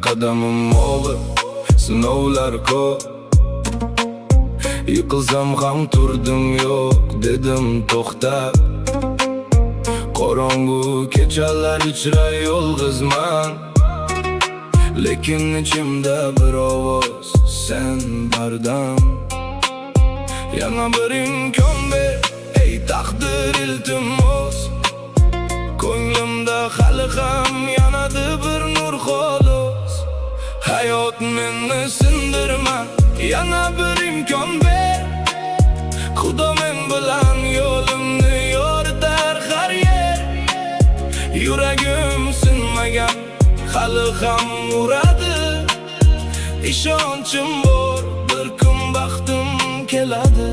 qadamim og'ir, sinovlar ko'p. Yiqilsam ham turdim yo'q, dedim to'xtab. Qorong'u kechalar ichra yolg'izman, lekin ichimda bir ovoz, sen bardam. Yana bir imkon ber, ey taqdir iltimos. Ko'nglimda hali ham yanadi bir nur xolos. Hayot meni sindirma, yana bir imkon ber. Xudo men bilan yo'limni yoritar har yer. Yuragim sinmagan, hali ham uradi. Ishonchim bor, bir kun baxtim keladi.